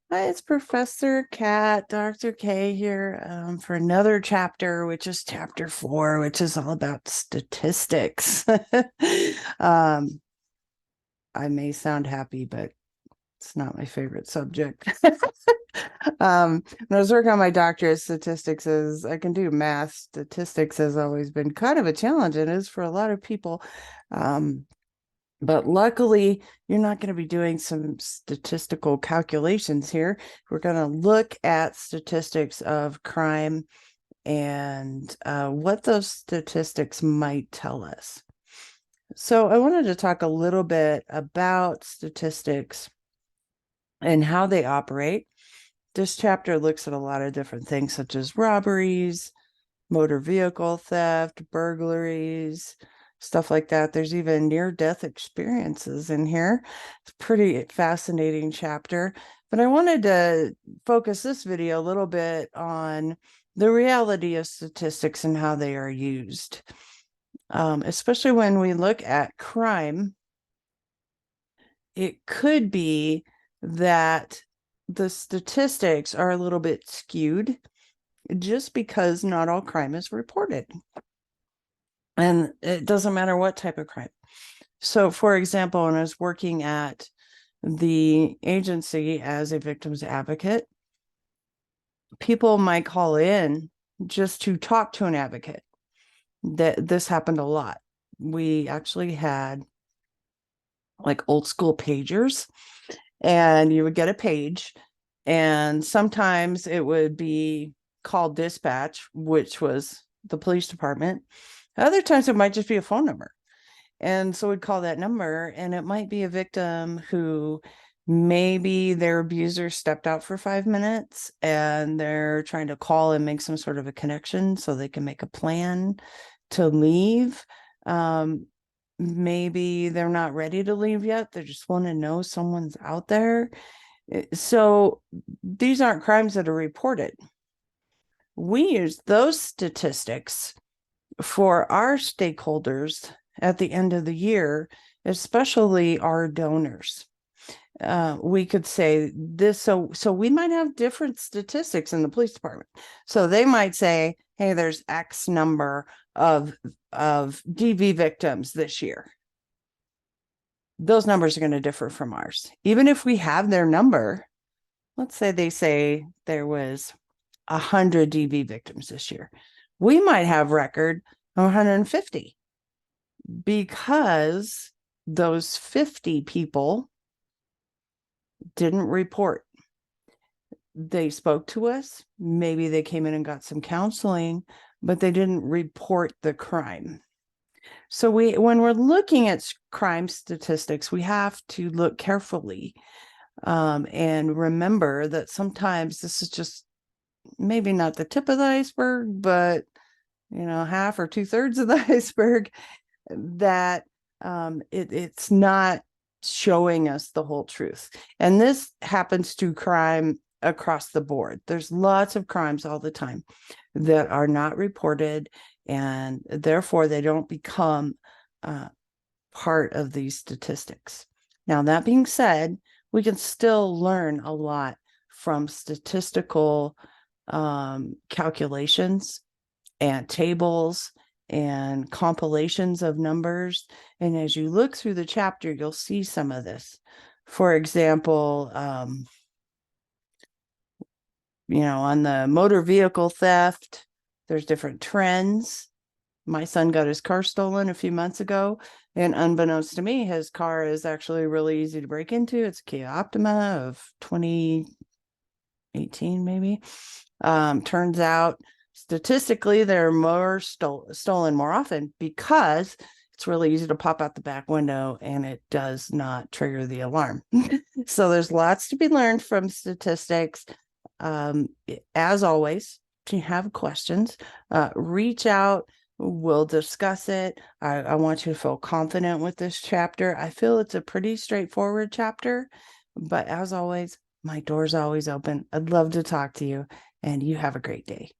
Hi, it's Professor Kat, Dr. K here for another chapter, which is chapter 4, which is all about statistics. um, I may sound happy, but it's not my favorite subject. When I was working on my doctorate, statistics is I can do math. Statistics has always been kind of a challenge, and is for a lot of people. Um, but luckily, you're not going to be doing some statistical calculations here. We're going to look at statistics of crime and what those statistics might tell us. So I wanted to talk a little bit about statistics and how they operate. This chapter looks at a lot of different things, such as robberies, motor vehicle theft, burglaries, stuff like that. There's even near-death experiences in here. It's a pretty fascinating chapter. But I wanted to focus this video a little bit on the reality of statistics and how they are used. Especially when we look at crime, it could be that the statistics are a little bit skewed just because not all crime is reported. And it doesn't matter what type of crime. So, for example, when I was working at the agency as a victim's advocate, people might call in just to talk to an advocate. This happened a lot. We actually had like old school pagers, and you would get a page, and sometimes it would be called dispatch, which was the police department. Other times it might just be a phone number. And so we'd call that number, and it might be a victim who maybe their abuser stepped out for 5 minutes and they're trying to call and make some sort of a connection so they can make a plan to leave. Maybe they're not ready to leave yet. They just want to know someone's out there. So these aren't crimes that are reported. We use those statistics for our stakeholders at the end of the year, especially our donors. We could say this, so we might have different statistics in the police department. So they might say, hey, there's X number of DV victims this year. Those numbers are going to differ from ours. Even if we have their number, let's say they say there was 100 DV victims this year. We might have record of 150 because those 50 people didn't report. They spoke to us. Maybe they came in and got some counseling, but they didn't report the crime. So when we're looking at crime statistics, we have to look carefully and remember that sometimes this is just maybe not the tip of the iceberg, but half or 2/3 of the iceberg, that it's not showing us the whole truth. And this happens to crime across the board. There's lots of crimes all the time that are not reported, and therefore they don't become part of these statistics. Now, that being said, we can still learn a lot from statistical calculations and tables and compilations of numbers. And as you look through the chapter, you'll see some of this. For example, on the motor vehicle theft, there's different trends. My son got his car stolen a few months ago, and unbeknownst to me, his car is actually really easy to break into. It's a Kia Optima of 2018, maybe. Turns out statistically they're more stolen more often because it's really easy to pop out the back window and it does not trigger the alarm. So there's lots to be learned from statistics. As always, if you have questions, reach out. We'll discuss it. I want you to feel confident with this chapter. I feel it's a pretty straightforward chapter, but as always, my door's always open. I'd love to talk to you, and you have a great day.